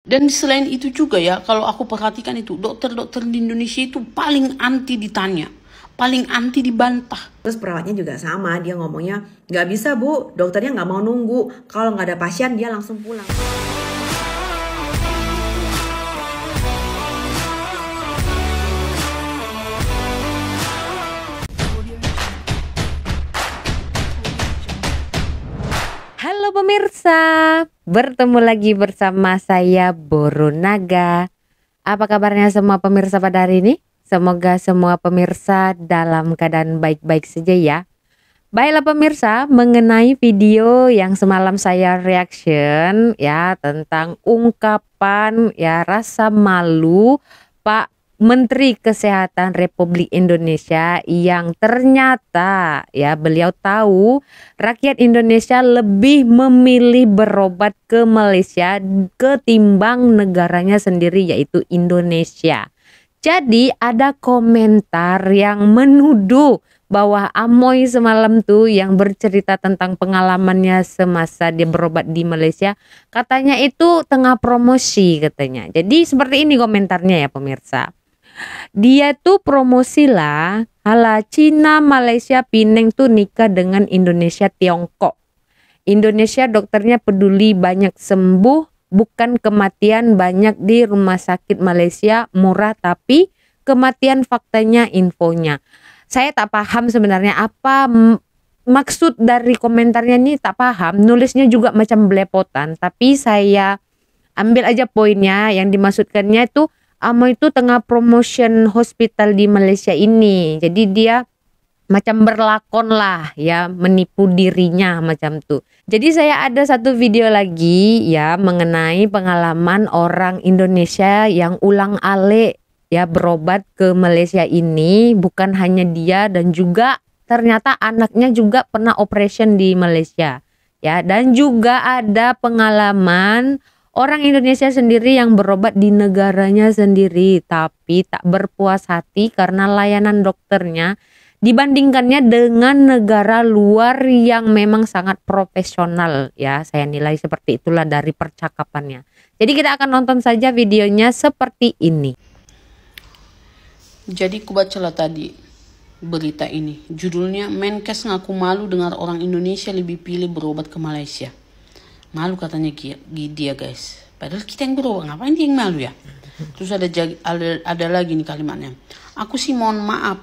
Dan selain itu juga ya, kalau aku perhatikan itu, dokter-dokter di Indonesia itu paling anti ditanya, paling anti dibantah. Terus perawatnya juga sama, dia ngomongnya, nggak bisa bu, dokternya nggak mau nunggu. Kalau nggak ada pasien, dia langsung pulang. Halo pemirsa, bertemu lagi bersama saya Boronaga. Apa kabarnya semua pemirsa pada hari ini? Semoga semua pemirsa dalam keadaan baik-baik saja ya. Baiklah pemirsa, mengenai video yang semalam saya reaction ya tentang ungkapan ya rasa malu Pak Menteri Kesehatan Republik Indonesia yang ternyata ya beliau tahu rakyat Indonesia lebih memilih berobat ke Malaysia ketimbang negaranya sendiri yaitu Indonesia. Jadi ada komentar yang menuduh bahwa Amoy semalam tuh yang bercerita tentang pengalamannya semasa dia berobat di Malaysia, katanya itu tengah promosi katanya. Jadi seperti ini komentarnya ya pemirsa. Dia tuh promosi lah, ala Cina, Malaysia, Penang tuh nikah dengan Indonesia, Tiongkok. Indonesia dokternya peduli banyak sembuh, bukan kematian banyak di rumah sakit Malaysia murah tapi kematian faktanya infonya. Saya tak paham sebenarnya apa maksud dari komentarnya nih, tak paham. Nulisnya juga macam belepotan, tapi saya ambil aja poinnya. Yang dimaksudkannya itu Amoy itu tengah promotion hospital di Malaysia ini. Jadi dia macam berlakon lah ya, menipu dirinya macam tuh. Jadi saya ada satu video lagi ya mengenai pengalaman orang Indonesia yang ulang alik ya berobat ke Malaysia ini. Bukan hanya dia dan juga ternyata anaknya juga pernah operation di Malaysia ya. Dan juga ada pengalaman orang Indonesia sendiri yang berobat di negaranya sendiri tapi tak berpuas hati karena layanan dokternya dibandingkannya dengan negara luar yang memang sangat profesional ya. Saya nilai seperti itulah dari percakapannya. Jadi kita akan nonton saja videonya seperti ini. Jadi ku bacalah tadi berita ini. Judulnya, Menkes ngaku malu dengar orang Indonesia lebih pilih berobat ke Malaysia. Malu katanya dia guys. Padahal kita yang berobat, ngapain dia yang malu ya? Terus ada lagi nih kalimatnya. Aku sih mohon maaf,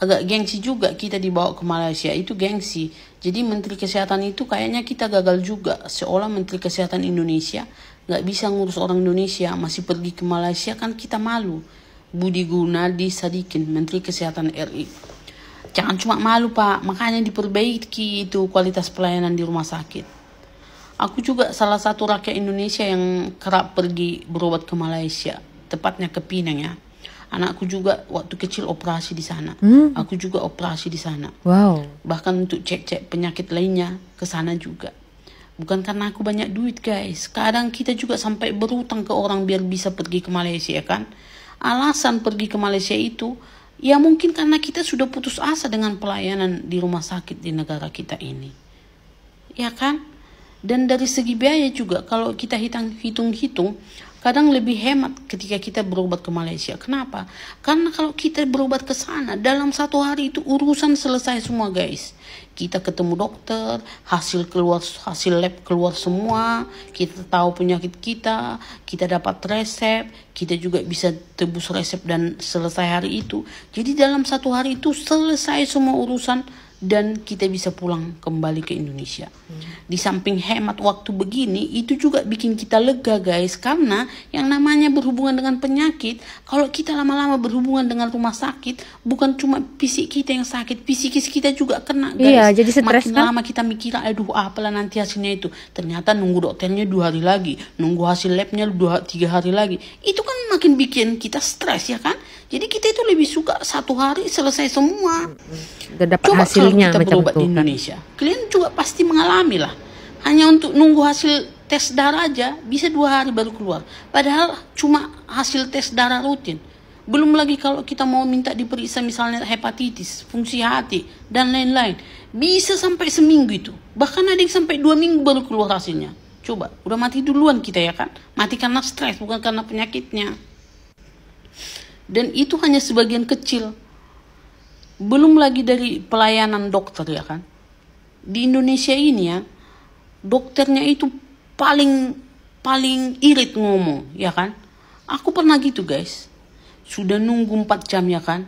agak gengsi juga kita dibawa ke Malaysia, itu gengsi. Jadi Menteri Kesehatan itu kayaknya kita gagal juga. Seolah Menteri Kesehatan Indonesia gak bisa ngurus orang Indonesia, masih pergi ke Malaysia, kan kita malu. Budi Gunadi Sadikin, Menteri Kesehatan RI. Jangan cuma malu Pak, makanya diperbaiki itu kualitas pelayanan di rumah sakit. Aku juga salah satu rakyat Indonesia yang kerap pergi berobat ke Malaysia, tepatnya ke Penang ya. Anakku juga waktu kecil operasi di sana. Aku juga operasi di sana. Wow. Bahkan untuk cek-cek penyakit lainnya ke sana juga. Bukan karena aku banyak duit guys. Kadang kita juga sampai berutang ke orang biar bisa pergi ke Malaysia kan. Alasan pergi ke Malaysia itu ya mungkin karena kita sudah putus asa dengan pelayanan di rumah sakit di negara kita ini. Ya kan? Dan dari segi biaya juga kalau kita hitung-hitung kadang lebih hemat ketika kita berobat ke Malaysia. Kenapa? Karena kalau kita berobat ke sana dalam satu hari itu urusan selesai semua guys. Kita ketemu dokter, hasil lab keluar semua, kita tahu penyakit kita dapat resep, kita juga bisa tebus resep dan selesai hari itu. Jadi dalam satu hari itu selesai semua urusan dan kita bisa pulang kembali ke Indonesia. Di samping hemat waktu begini, itu juga bikin kita lega guys. Karena yang namanya berhubungan dengan penyakit, kalau kita lama-lama berhubungan dengan rumah sakit, bukan cuma fisik kita yang sakit, psikis kita juga kena guys. Iya, jadi stres makin kan? lama kita mikir, aduh apalah nanti hasilnya itu. Ternyata nunggu dokternya 2 hari lagi, nunggu hasil labnya 2-3 hari lagi. Itu kan makin bikin kita stres ya kan. Jadi kita itu lebih suka satu hari selesai semua. Udah dapat Coba hasilnya kalau kita macam berobat tuh di Indonesia, kalian juga pasti mengalami lah. Hanya untuk nunggu hasil tes darah aja bisa 2 hari baru keluar. Padahal cuma hasil tes darah rutin. Belum lagi kalau kita mau minta diperiksa misalnya hepatitis, fungsi hati, dan lain-lain. Bisa sampai seminggu itu. Bahkan ada yang sampai 2 minggu baru keluar hasilnya. Coba, udah mati duluan kita ya kan? Mati karena stres, bukan karena penyakitnya. Dan itu hanya sebagian kecil. Belum lagi dari pelayanan dokter ya kan? Di Indonesia ini ya, dokternya itu paling irit ngomong ya kan? Aku pernah gitu guys. Sudah nunggu 4 jam ya kan?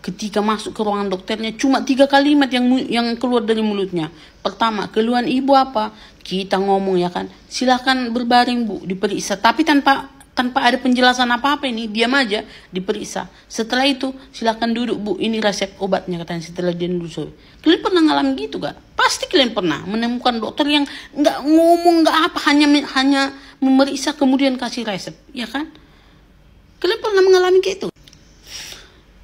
Ketika masuk ke ruangan dokternya cuma 3 kalimat yang keluar dari mulutnya. Pertama, keluhan ibu apa? Kita ngomong ya kan, silakan berbaring bu, diperiksa. Tapi tanpa ada penjelasan apa-apa, ini diam aja, diperiksa. Setelah itu silakan duduk bu, ini resep obatnya katanya. Setelah dia duduk, kalian pernah ngalamin gitu gak? Pasti kalian pernah menemukan dokter yang nggak ngomong nggak apa, hanya memeriksa kemudian kasih resep, ya kan? Kalian pernah mengalami kayak itu?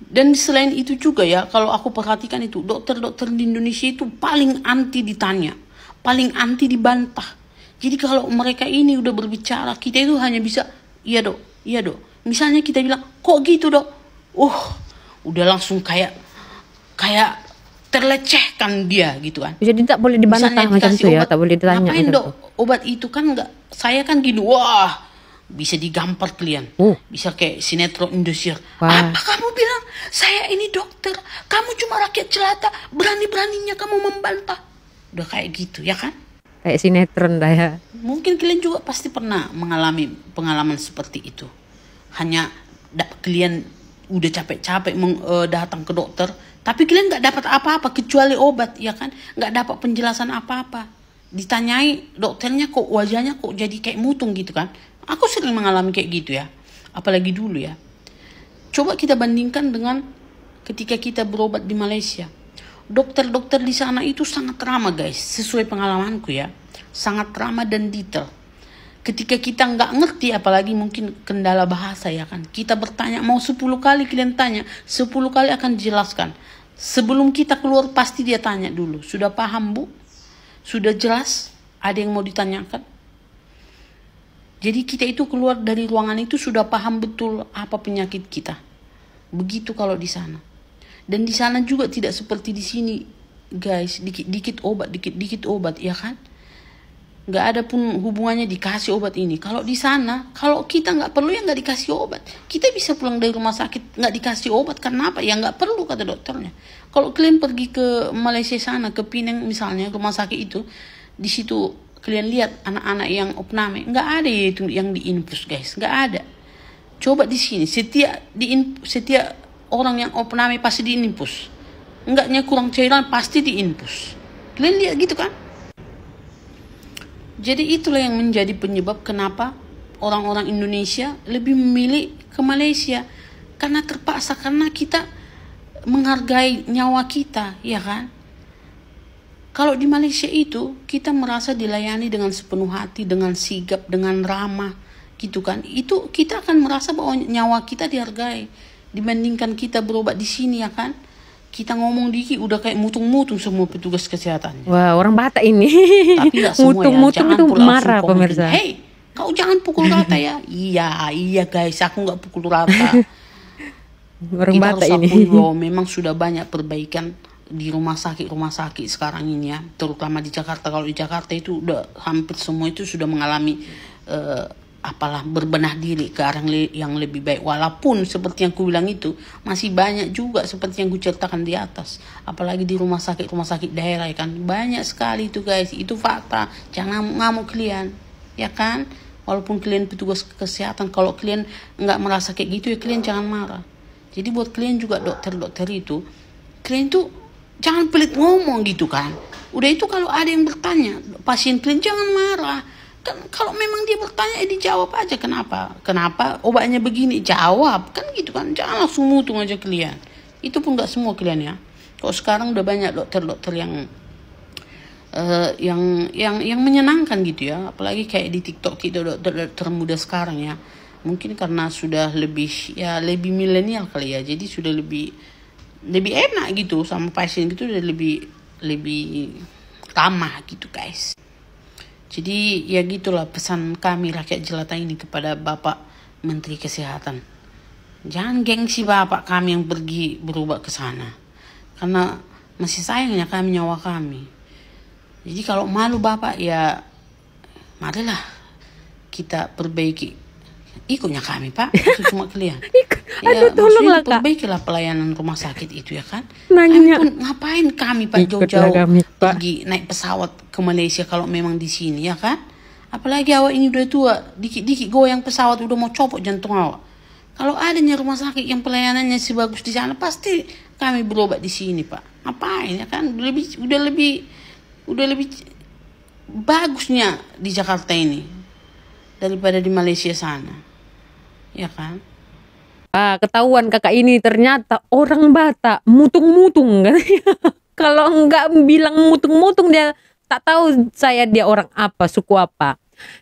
Dan selain itu juga ya, kalau aku perhatikan itu, dokter-dokter di Indonesia itu paling anti ditanya, paling anti dibantah. Jadi kalau mereka ini udah berbicara, kita itu hanya bisa, iya dok. Misalnya kita bilang, kok gitu dok? Udah langsung kayak terlecehkan dia gitu kan. Jadi tak boleh dibantah macam itu ya, tak boleh ditanya. Ngapain dok? Obat itu kan enggak, saya kan gini, wah bisa digampar kalian, bisa kayak sinetron Indosiar. Apa kamu bilang saya ini dokter, kamu cuma rakyat jelata, berani-beraninya kamu membantah. Udah kayak gitu ya kan, kayak sinetron dah ya. Mungkin kalian juga pasti pernah mengalami pengalaman seperti itu. Hanya kalian udah capek-capek datang ke dokter, tapi kalian nggak dapat apa-apa kecuali obat ya kan, nggak dapat penjelasan apa-apa. Ditanyai dokternya kok wajahnya kok jadi kayak mutung gitu kan. Aku sering mengalami kayak gitu ya, apalagi dulu ya. Coba kita bandingkan dengan ketika kita berobat di Malaysia. Dokter-dokter di sana itu sangat ramah guys, sesuai pengalamanku ya. Sangat ramah dan detail. Ketika kita nggak ngerti, apalagi mungkin kendala bahasa ya kan, kita bertanya, mau 10 kali kalian tanya, 10 kali akan dijelaskan. Sebelum kita keluar pasti dia tanya dulu, sudah paham bu? Sudah jelas? Ada yang mau ditanyakan? Jadi kita itu keluar dari ruangan itu sudah paham betul apa penyakit kita. Begitu kalau di sana. Dan di sana juga tidak seperti di sini, guys. Dikit obat, ya kan? Nggak ada pun hubungannya dikasih obat ini. Kalau di sana, kalau kita nggak perlu ya nggak dikasih obat. Kita bisa pulang dari rumah sakit nggak dikasih obat. Karena apa? Ya nggak perlu kata dokternya. Kalau kalian pergi ke Malaysia sana, ke Penang misalnya, rumah sakit itu, di situ kalian lihat anak-anak yang opname, nggak ada itu yang diinfus guys, nggak ada. Coba di sini setiap orang yang opname pasti diinfus, enggaknya kurang cairan pasti diinfus. Kalian lihat gitu kan? Jadi itulah yang menjadi penyebab kenapa orang-orang Indonesia lebih memilih ke Malaysia, karena terpaksa, karena kita menghargai nyawa kita, ya kan? Kalau di Malaysia itu kita merasa dilayani dengan sepenuh hati, dengan sigap, dengan ramah gitu kan. Itu kita akan merasa bahwa nyawa kita dihargai dibandingkan kita berobat di sini ya kan. Kita ngomong dikit udah kayak mutung-mutung semua petugas kesehatan. Wah, orang Batak ini. Tapi enggak semua mutung-mutung ya. itu marah pemirsa. Hei, kau jangan pukul rata ya. Iya guys, aku nggak pukul rata. Orang kita Batak harus ini. akui bahwa memang sudah banyak perbaikan di rumah sakit sekarang ini ya, terutama di Jakarta. Kalau di Jakarta itu udah hampir semua itu sudah mengalami berbenah diri ke arah yang lebih baik, walaupun seperti yang ku bilang itu masih banyak juga seperti yang ku ceritakan di atas, apalagi di rumah sakit daerah ya kan, banyak sekali itu guys, itu fakta. Jangan ngamuk kalian ya kan, walaupun kalian petugas kesehatan, kalau kalian nggak merasa kayak gitu ya kalian jangan marah. Jadi buat kalian juga dokter-dokter itu, kalian tuh jangan pelit ngomong gitu kan. Udah itu kalau ada yang bertanya pasien kalian jangan marah. Kan kalau memang dia bertanya dijawab aja, kenapa obatnya begini, jawab kan gitu kan. Jangan langsung mutung aja kalian. Itu pun nggak semua kalian ya. Kok sekarang udah banyak dokter-dokter yang menyenangkan gitu ya. Apalagi kayak di TikTok dokter muda sekarang ya. Mungkin karena sudah lebih milenial kali ya. Jadi sudah lebih enak gitu sama pasien gitu, udah lebih ramah gitu guys. Jadi ya gitulah pesan kami rakyat jelata ini kepada Bapak Menteri Kesehatan. Jangan gengsi Bapak kami yang pergi berobat ke sana, karena masih sayangnya kami nyawa kami. Jadi kalau malu Bapak ya marilah kita perbaiki. Ikutnya kami, Pak. Itu cuma kalian. Aduh, tolonglah, Kak. Perbaikilah pelayanan rumah sakit itu, ya kan. Nanya. Kami pun ngapain kami, Pak, Ikutlah jauh-jauh kami, Pak. pergi naik pesawat ke Malaysia kalau memang di sini, ya kan. Apalagi awak ini udah tua, dikit-dikit goyang pesawat udah mau copot jantung awak. Kalau adanya rumah sakit yang pelayanannya sebagus di sana, pasti kami berobat di sini, Pak. Ngapain, ya kan. Udah lebih bagusnya di Jakarta ini daripada di Malaysia sana. Ya kan? Ketahuan kakak ini ternyata orang Batak, mutung-mutung kan. Kalau enggak bilang mutung-mutung dia tak tahu dia orang apa, suku apa.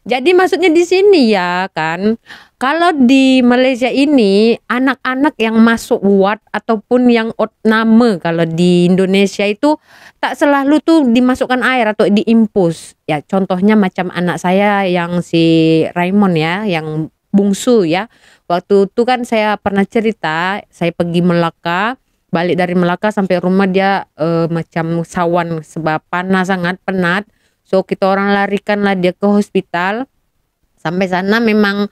Jadi maksudnya di sini ya kan, kalau di Malaysia ini anak-anak yang masuk ward ataupun yang nama kalau di Indonesia itu tak selalu tuh dimasukkan air atau diimpus. Ya contohnya macam anak saya yang si Raymond ya, yang bungsu ya. Waktu itu kan saya pernah cerita, saya pergi Melaka, balik dari Melaka sampai rumah dia macam sawan sebab panas, sangat penat. So kita orang larikan lah dia ke hospital. Sampai sana memang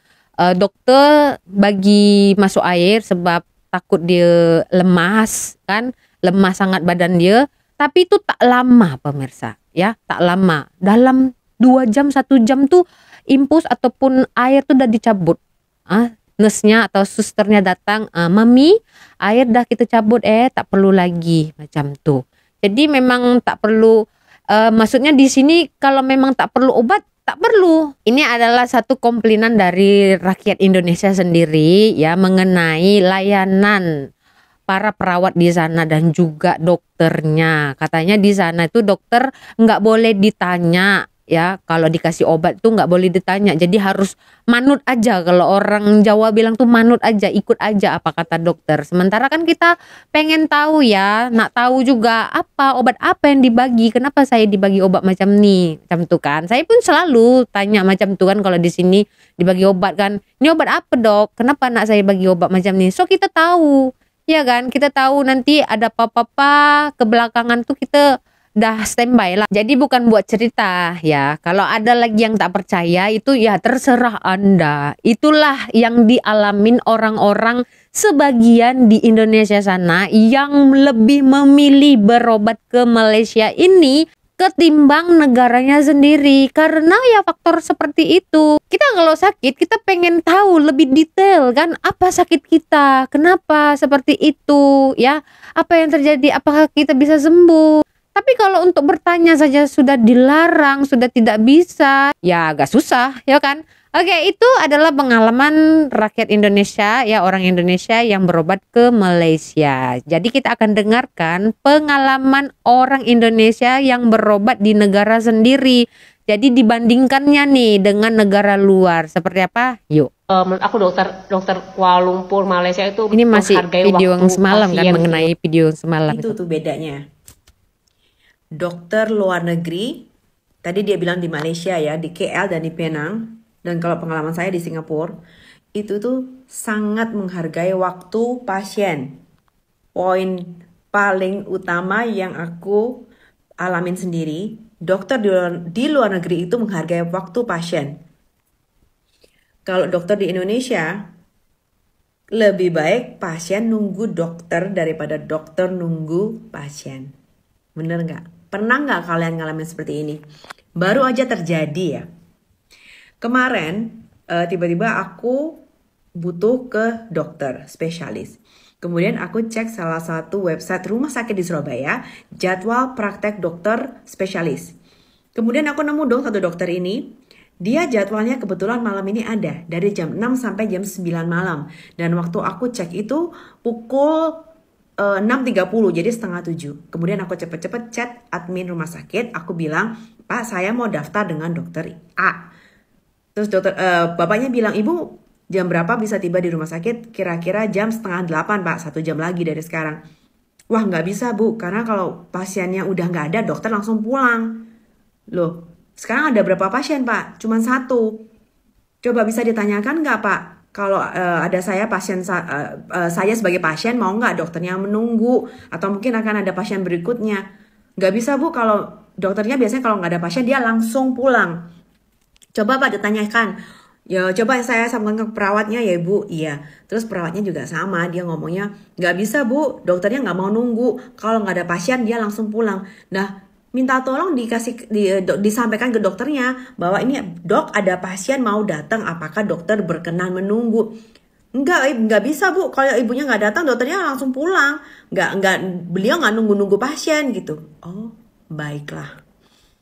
dokter bagi masuk air sebab takut dia lemas kan, lemah sangat badan dia. Tapi itu tak lama pemirsa ya, tak lama. Dalam 2 jam 1 jam tuh impus ataupun air tuh udah dicabut. Nurse-nya atau susternya datang, mami air dah kita cabut, tak perlu lagi macam tuh. Jadi memang tak perlu, maksudnya di sini kalau memang tak perlu obat tak perlu. Ini adalah satu komplainan dari rakyat Indonesia sendiri ya mengenai layanan para perawat di sana dan juga dokternya. Katanya di sana itu dokter nggak boleh ditanya. Ya kalau dikasih obat tuh nggak boleh ditanya, jadi harus manut aja. Kalau orang Jawa bilang tuh manut aja, ikut aja apa kata dokter. Sementara kan kita pengen tahu ya, nak tahu juga obat apa yang dibagi, kenapa saya dibagi obat macam nih, macam tuh kan. Saya pun selalu tanya macam tuh kan kalau di sini dibagi obat kan, ini obat apa dok, kenapa nak saya bagi obat macam nih. So kita tahu ya kan, kita tahu nanti ada apa-apa kebelakangan tuh kita dah standby lah. Jadi bukan buat cerita ya. Kalau ada lagi yang tak percaya itu ya terserah Anda. Itulah yang dialamin orang-orang sebagian di Indonesia sana yang lebih memilih berobat ke Malaysia ini ketimbang negaranya sendiri. Karena ya faktor seperti itu. Kita kalau sakit kita pengen tahu lebih detail kan, apa sakit kita, kenapa seperti itu ya, apa yang terjadi, apakah kita bisa sembuh. Tapi kalau untuk bertanya saja sudah dilarang, sudah tidak bisa, ya agak susah, ya kan? Oke, itu adalah pengalaman rakyat Indonesia, ya orang Indonesia yang berobat ke Malaysia. Jadi kita akan dengarkan pengalaman orang Indonesia yang berobat di negara sendiri. Jadi dibandingkannya nih dengan negara luar, seperti apa? Yuk. Menurut aku dokter Kuala Lumpur Malaysia itu ini masih video yang semalam kan, pasien. mengenai video yang semalam Itu tuh bedanya. Dokter luar negeri, tadi dia bilang di Malaysia ya, di KL dan di Penang, dan kalau pengalaman saya di Singapura, itu tuh sangat menghargai waktu pasien. Poin paling utama yang aku alamin sendiri, dokter di luar negeri itu menghargai waktu pasien. Kalau dokter di Indonesia, lebih baik pasien nunggu dokter daripada dokter nunggu pasien. Bener nggak? Pernah nggak kalian ngalamin seperti ini? Baru aja terjadi ya. Kemarin tiba-tiba aku butuh ke dokter spesialis. Kemudian aku cek salah satu website rumah sakit di Surabaya, jadwal praktek dokter spesialis. Kemudian aku nemu dong satu dokter ini. Dia jadwalnya kebetulan malam ini ada dari jam 6 sampai jam 9 malam. Dan waktu aku cek itu pukul 6.30, jadi setengah 7. Kemudian aku cepet-cepet chat admin rumah sakit. Aku bilang, Pak saya mau daftar dengan dokter A. Terus bapaknya bilang, Ibu jam berapa bisa tiba di rumah sakit? Kira-kira jam setengah 8 Pak, 1 jam lagi dari sekarang. Wah nggak bisa Bu, karena kalau pasiennya udah nggak ada dokter langsung pulang. Loh sekarang ada berapa pasien Pak? Cuman 1. Coba bisa ditanyakan nggak Pak? Kalau ada saya saya sebagai pasien mau nggak dokternya menunggu atau mungkin akan ada pasien berikutnya. Nggak bisa Bu, kalau dokternya biasanya kalau nggak ada pasien dia langsung pulang. Coba Pak ditanyakan, ya coba saya sambungkan ke perawatnya ya Ibu. Iya, terus perawatnya juga sama, dia ngomongnya nggak bisa Bu, dokternya nggak mau nunggu. Kalau nggak ada pasien dia langsung pulang. Nah, minta tolong disampaikan ke dokternya bahwa ini dok ada pasien mau datang, apakah dokter berkenan menunggu? Nggak bisa Bu, kalau ibunya nggak datang dokternya langsung pulang. Beliau nggak nunggu-nunggu pasien gitu. Oh, baiklah.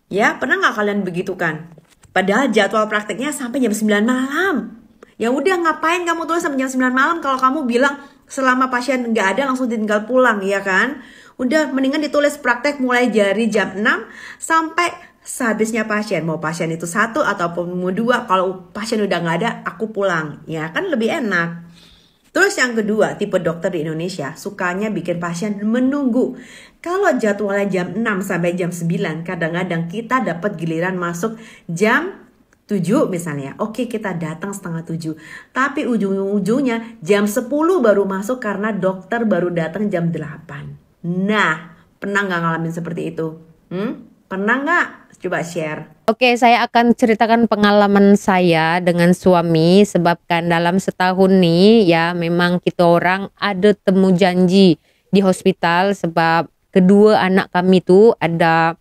Ya, pernah nggak kalian begitu kan? Padahal jadwal prakteknya sampai jam 9 malam. Ya udah, ngapain kamu tulis sampai jam 9 malam kalau kamu bilang selama pasien nggak ada langsung tinggal pulang, ya kan? Udah, mendingan ditulis praktek mulai dari jam 6 sampai sehabisnya pasien. Mau pasien itu 1 ataupun mau 2, kalau pasien udah nggak ada, aku pulang. Ya kan lebih enak. Terus yang kedua, tipe dokter di Indonesia sukanya bikin pasien menunggu. Kalau jadwalnya jam 6 sampai jam 9, kadang-kadang kita dapat giliran masuk jam 7 misalnya. Oke, kita datang setengah 7. Tapi ujung-ujungnya jam 10 baru masuk karena dokter baru datang jam 8. Nah, pernah nggak ngalamin seperti itu? Pernah nggak? Coba share. Oke, saya akan ceritakan pengalaman saya dengan suami, sebabkan dalam setahun nih ya memang kita orang ada temu janji di hospital sebab kedua anak kami tuh ada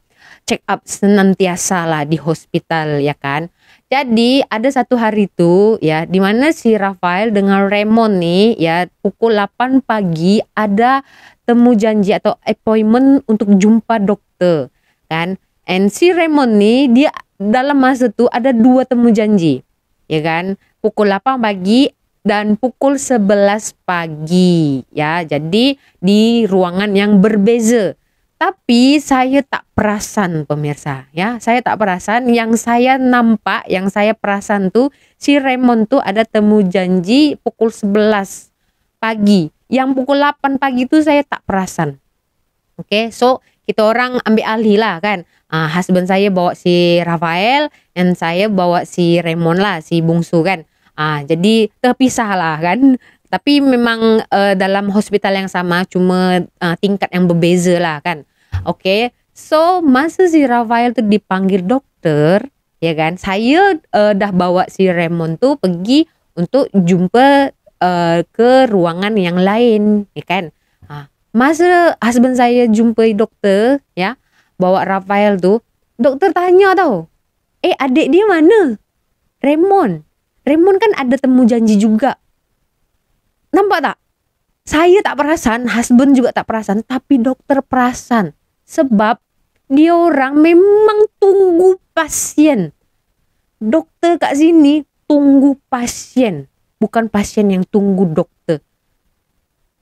check up senantiasa lah di hospital, ya kan. Jadi ada satu hari tuh ya di mana si Rafael dengan Raymond nih ya pukul 8 pagi ada temu janji atau appointment untuk jumpa dokter kan. And si Raymond nih dia dalam masa tuh ada 2 temu janji, ya kan, pukul 8 pagi dan pukul 11 pagi ya. Jadi di ruangan yang berbeza. Tapi saya tak perasan pemirsa ya. Saya tak perasan, yang saya nampak, yang saya perasan tuh si Raymond tuh ada temu janji pukul 11 pagi. Yang pukul 8 pagi tuh saya tak perasan. Oke, so kita orang ambil alih lah kan. Husband saya bawa si Rafael dan saya bawa si Raymond lah, si bungsu kan. Jadi terpisah lah kan. Tapi memang dalam hospital yang sama, cuma tingkat yang berbeza lah kan. Oke, so masa si Rafael tuh dipanggil dokter, ya kan, saya dah bawa si Raymond tuh pergi untuk jumpa ke ruangan yang lain, ya kan. Masa husband saya jumpai dokter, ya, bawa Rafael tuh, dokter tanya tau, adik dia mana? Raymond kan ada temu janji juga. Nampak tak? Saya tak perasan, husband juga tak perasan, tapi dokter perasan. Sebab dia orang memang tunggu pasien. Dokter kat sini tunggu pasien, bukan pasien yang tunggu dokter.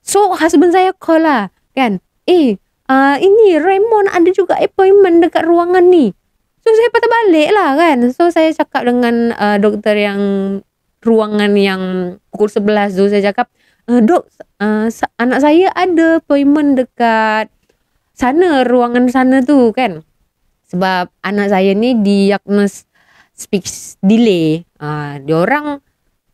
So husband saya call lah kan, ini Raymond ada juga appointment dekat ruangan ni. So saya patah balik lah kan. So saya cakap dengan dokter yang ruangan yang pukul 11 tu, saya cakap, dok, anak saya ada appointment dekat sana, ruangan sana tu kan. Sebab anak saya ni diagnos speech delay. Dia orang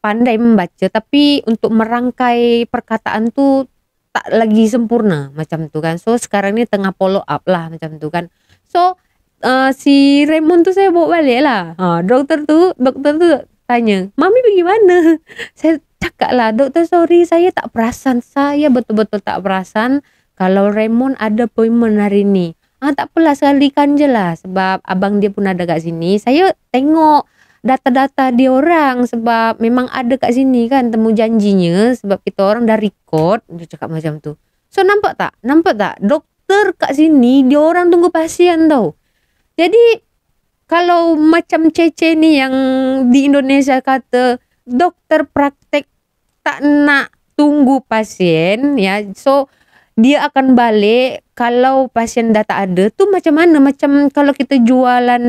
pandai membaca tapi untuk merangkai perkataan tu tak lagi sempurna macam tu kan. So sekarang ni tengah follow up lah macam tu kan. So si Raymond tu saya bawa balik lah. Dokter tu tanya, Mami bagaimana? Saya cakap lah, dokter sorry saya tak perasan. Saya betul-betul tak perasan kalau Raymond ada appointment hari ni. Tak apalah, sekalikan je lah. Sebab abang dia pun ada kat sini. Saya tengok data-data dia orang. Sebab memang ada kat sini kan temu janjinya. Sebab kita orang dah record. Dia cakap macam tu. So nampak tak? Dokter kat sini dia orang tunggu pasien tau. Jadi kalau macam Cece ni yang di Indonesia kata dokter praktek tak nak tunggu pasien ya. So dia akan balik kalau pasien dah tak ada. Tu macam mana? Macam kalau kita jualan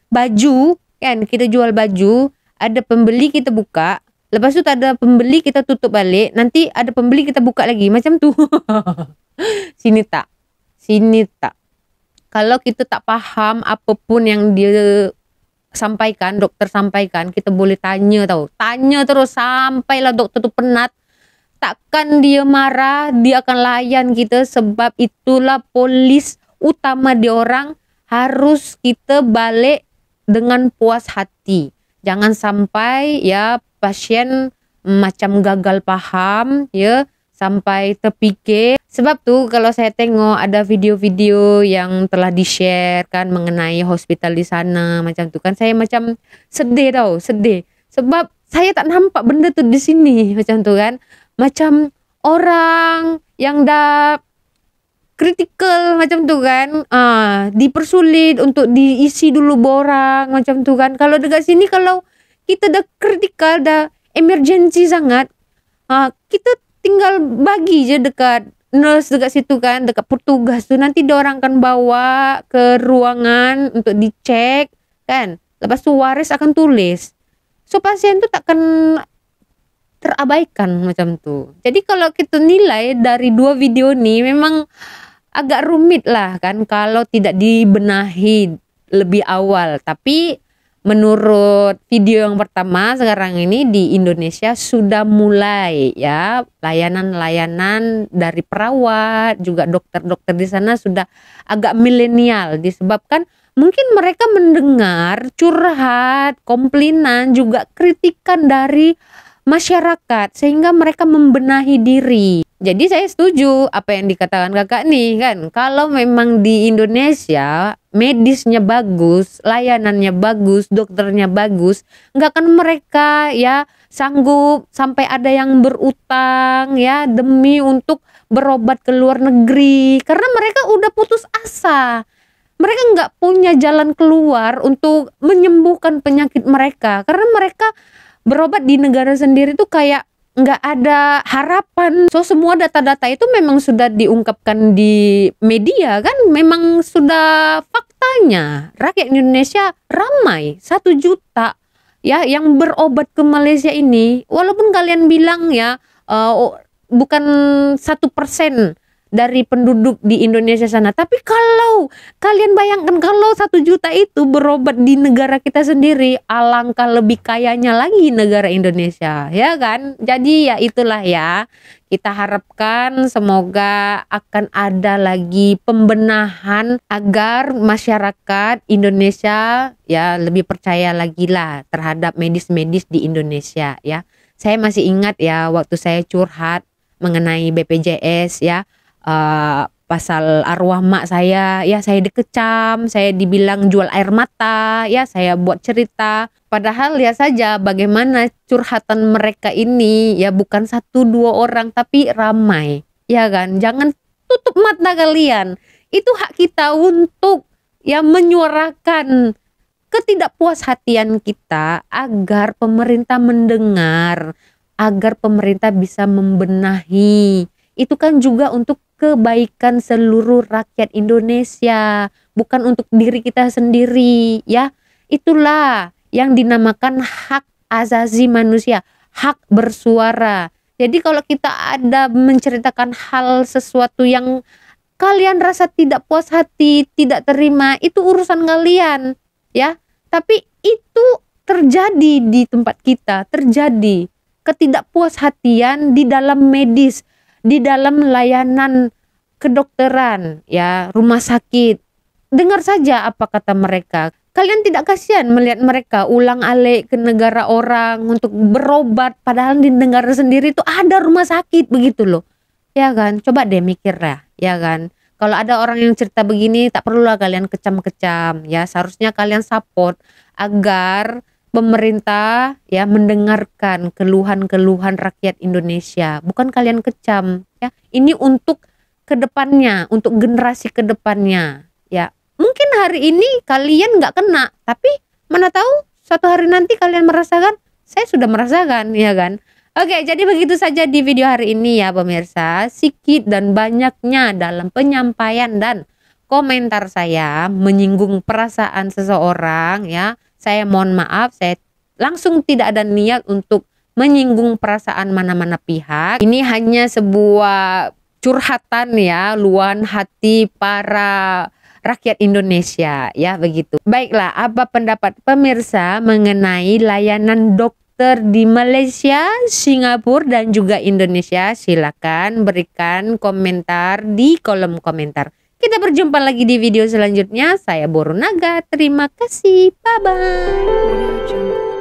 baju kan, kita jual baju, ada pembeli kita buka, lepas tu tak ada pembeli kita tutup balik, nanti ada pembeli kita buka lagi, macam tu. Sini tak. Kalau kita tak faham apapun yang dia sampaikan, dokter sampaikan, kita boleh tanya tau. Tanya terus sampailah dokter tu penat. Takkan dia marah, dia akan layan kita. Sebab itulah polis utama dia orang. Harus kita balik dengan puas hati. Jangan sampai ya pasien macam gagal paham ya, sampai terpikir. Sebab tuh kalau saya tengok ada video-video yang telah di-share kan mengenai hospital di sana macam tuh kan, saya macam sedih tau, sedih. Sebab saya tak nampak benda tuh di sini macam tuh kan. Macam orang yang dah kritikal macam tu kan, dipersulit untuk diisi dulu borang macam tu kan. Kalau dekat sini kalau kita dah kritikal, dah emergency sangat, kita tinggal bagi je dekat nurse dekat situ kan, dekat petugas tu, nanti dia orang akan bawa ke ruangan untuk dicek kan. Lepas tu waris akan tulis. So pasien tu takkan terabaikan macam tu. Jadi kalau kita nilai dari dua video ni memang agak rumit lah kan kalau tidak dibenahi lebih awal. Tapi menurut video yang pertama sekarang ini di Indonesia sudah mulai ya, layanan-layanan dari perawat juga dokter-dokter di sana sudah agak milenial, disebabkan mungkin mereka mendengar curhat, komplainan juga kritikan dari masyarakat sehingga mereka membenahi diri. Jadi saya setuju apa yang dikatakan kakak nih kan, kalau memang di Indonesia medisnya bagus, layanannya bagus, dokternya bagus, nggak akan mereka ya sanggup sampai ada yang berutang ya demi untuk berobat ke luar negeri, karena mereka udah putus asa. Mereka nggak punya jalan keluar untuk menyembuhkan penyakit mereka, karena mereka berobat di negara sendiri tuh kayak nggak ada harapan. So semua data-data itu memang sudah diungkapkan di media kan, memang sudah faktanya rakyat Indonesia ramai 1 juta ya yang berobat ke Malaysia ini. Walaupun kalian bilang ya bukan 1% dari penduduk di Indonesia sana, tapi kalau kalian bayangkan kalau 1 juta itu berobat di negara kita sendiri, alangkah lebih kayanya lagi negara Indonesia ya kan. Jadi ya itulah ya, kita harapkan semoga akan ada lagi pembenahan agar masyarakat Indonesia ya lebih percaya lagi lah terhadap medis-medis di Indonesia ya. Saya masih ingat ya waktu saya curhat mengenai BPJS ya, pasal arwah mak saya ya, saya dikecam, saya dibilang jual air mata ya, saya buat cerita. Padahal lihat saja bagaimana curhatan mereka ini ya, bukan 1-2 orang tapi ramai ya kan. Jangan tutup mata kalian, itu hak kita untuk ya menyuarakan ketidakpuashatian kita agar pemerintah mendengar, agar pemerintah bisa membenahi. Itu kan juga untuk kebaikan seluruh rakyat Indonesia, bukan untuk diri kita sendiri ya. Itulah yang dinamakan hak asasi manusia, hak bersuara. Jadi kalau kita ada menceritakan hal sesuatu yang kalian rasa tidak puas hati, tidak terima, itu urusan kalian ya. Tapi itu terjadi di tempat kita, terjadi ketidakpuashatian di dalam medis, di dalam layanan kedokteran ya, rumah sakit. Dengar saja apa kata mereka. Kalian tidak kasihan melihat mereka ulang-alik ke negara orang untuk berobat, padahal di negara sendiri itu ada rumah sakit begitu loh ya kan. Coba deh mikir ya kan. Kalau ada orang yang cerita begini, tak perlulah kalian kecam-kecam ya. Seharusnya kalian support agar pemerintah ya mendengarkan keluhan-keluhan rakyat Indonesia, bukan kalian kecam ya. Ini untuk kedepannya, untuk generasi kedepannya ya. Mungkin hari ini kalian nggak kena, tapi mana tahu suatu hari nanti kalian merasakan. Saya sudah merasakan ya kan. Oke, jadi begitu saja di video hari ini ya pemirsa. Sikit dan banyaknya dalam penyampaian dan komentar saya menyinggung perasaan seseorang ya. Saya mohon maaf, saya langsung tidak ada niat untuk menyinggung perasaan mana-mana pihak. Ini hanya sebuah curhatan ya, luahan hati para rakyat Indonesia ya begitu. Baiklah, apa pendapat pemirsa mengenai layanan dokter di Malaysia, Singapura dan juga Indonesia? Silakan berikan komentar di kolom komentar. Kita berjumpa lagi di video selanjutnya. Saya Boru Naga. Terima kasih. Bye-bye.